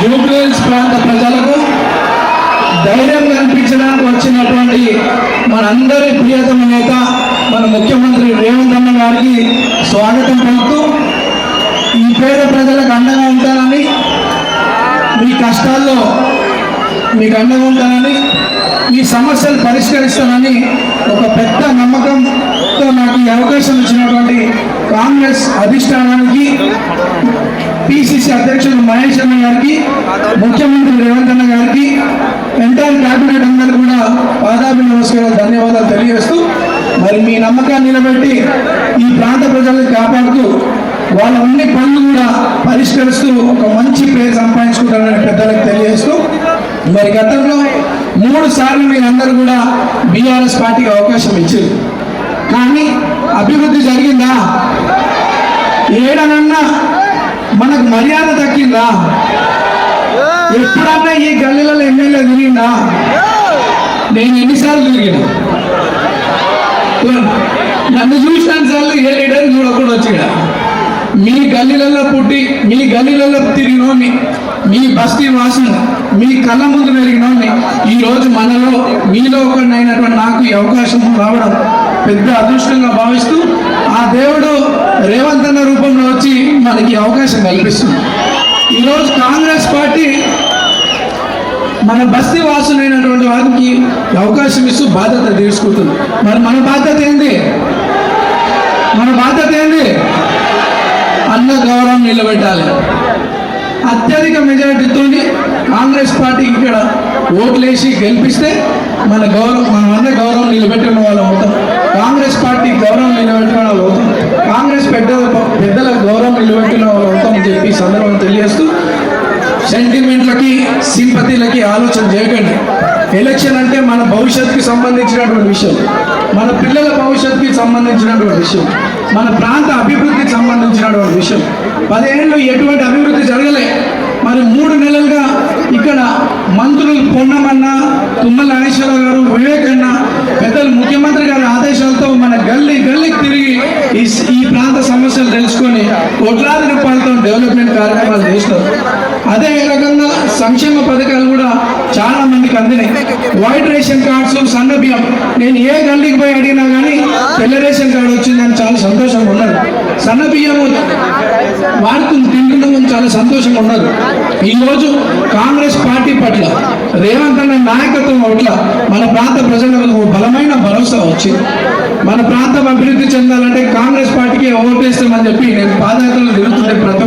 జూబ్లీహిల్స్ ప్రాంత ప్రజలకు ధైర్యం కల్పించడానికి వచ్చినటువంటి మనందరి ప్రియతమ నేత మన ముఖ్యమంత్రి రేవంత్ అన్న గారికి స్వాగతం పలుకుతూ ఈ పేద ప్రజలకు అండగా ఉంటానని, మీ కష్టాల్లో మీకు అండగా ఉంటానని, మీ సమస్యలు పరిష్కరిస్తానని ఒక పెద్ద నమ్మకంతో నాకు ఈ అవకాశం ఇచ్చినటువంటి కాంగ్రెస్ అధిష్టానానికి, పిసిసి అధ్యక్షుడు మహేష్ అన్న గారికి, ముఖ్యమంత్రి రేవంత్ అన్న గారికి, ఎంటైర్ క్యాబినెట్ అందరికీ కూడా పాదాభి నమస్కారాలు, ధన్యవాదాలు తెలియజేస్తూ, మరి మీ నమ్మకాన్ని నిలబెట్టి ఈ ప్రాంత ప్రజలను కాపాడుతూ వాళ్ళ అన్ని పనులు కూడా పరిష్కరిస్తూ ఒక మంచి పేరు సంపాదించుకుంటారని పెద్దలకు తెలియజేస్తూ, మరి గతంలో 3 సార్లు మీరందరూ కూడా బీఆర్ఎస్ పార్టీకి అవకాశం ఇచ్చారు. కానీ అభివృద్ధి జరిగిందా? ఏడనన్నా మనకు మర్యాద దక్కిందా? ఎప్పుడన్నా ఈ గల్లీలలో ఎమ్మెల్యే తిరిగిందా? నేను ఎన్నిసార్లు తిరిగినా? నన్ను చూసినాను సార్లు ఏ లీడర్ చూడకుండా వచ్చాడు. మీ గల్లీలలో పుట్టి మీ గల్లీలలో తిరిగినోని, మీ బస్తీ వాసన మీ కళ్ళ ముందు పెరిగినోని ఈరోజు మనలో మీలో ఒకరినైనటువంటి నాకు ఈ అవకాశం రావడం పెద్ద అదృష్టంగా భావిస్తూ, ఆ దేవుడు రేవంత్ అన్న రూపంలో వచ్చి మనకి అవకాశం కల్పిస్తుంది. ఈరోజు కాంగ్రెస్ పార్టీ మన బస్తీ వాసులైనటువంటి వారికి అవకాశం ఇస్తూ బాధ్యత తీసుకుంటుంది. మరి మన బాధ్యత ఏంది? మన బాధ్యత ఏంది? అన్న గౌరవం నిలబెట్టాలి. అత్యధిక మెజారిటీతో కాంగ్రెస్ పార్టీకి ఇక్కడ ఓట్లేసి గెలిపిస్తే మన అందరి గౌరవం నిలబెట్టిన వాళ్ళు అవుతాం. కాంగ్రెస్ పార్టీ గౌరవం నిలబెట్టిన వాళ్ళు అవుతాం. కాంగ్రెస్ పెద్దల గౌరవం నిలబెట్టిన వాళ్ళు అవుతాం అని చెప్పి సందర్భం తెలియజేస్తూ, సెంటిమెంట్లకి సింపతిలకి ఆలోచన చేయకండి. ఎలక్షన్ అంటే మన భవిష్యత్తుకి సంబంధించినటువంటి విషయం, మన పిల్లల భవిష్యత్తుకి సంబంధించినటువంటి విషయం, మన ప్రాంత అభివృద్ధికి సంబంధించినటువంటి విషయం. 10 ఏళ్ళు ఎటువంటి అభివృద్ధి జరగలే. మరి 3 నెలలుగా ఇక్కడ మంత్రులు పొన్నమన్న, తుమ్మల నాగేశ్వరరావు గారు, వివేక్ అన్న, పెద్దలు ముఖ్యమంత్రి గారి ఆదేశాలతో మన గల్లీకి తిరిగి ఈ ప్రాంత సమస్యలు తెలుసుకొని కోట్లాది రూపాయలతో డెవలప్మెంట్ కార్యక్రమాలు చేస్తారు. అదే రకంగా సంక్షేమ పథకాలు కూడా చాలా మందికి అందినాయి. వైట్ రేషన్ కార్డ్స్, సన్న బియ్యం, నేను ఏ గల్లీకి పోయి అడిగినా కానీ తెల్ల రేషన్ కార్డు వచ్చిందని చాలా సంతోషంగా ఉన్నారు. సన్న బియ్యం వాడుతుంది, తింటున్నామని చాలా సంతోషంగా ఉన్నారు. ఈరోజు కాంగ్రెస్ పార్టీ పట్ల రేవంత్ అన్న నాయకత్వం పట్ల మన ప్రాంత ప్రజలకు బలమైన భరోసా వచ్చింది. మన ప్రాంతం అభివృద్ధి చెందాలంటే కాంగ్రెస్ పార్టీకి ఓటేస్తామని చెప్పి నేను పాదయాత్రలు తిరుగుతుంటే ప్రతి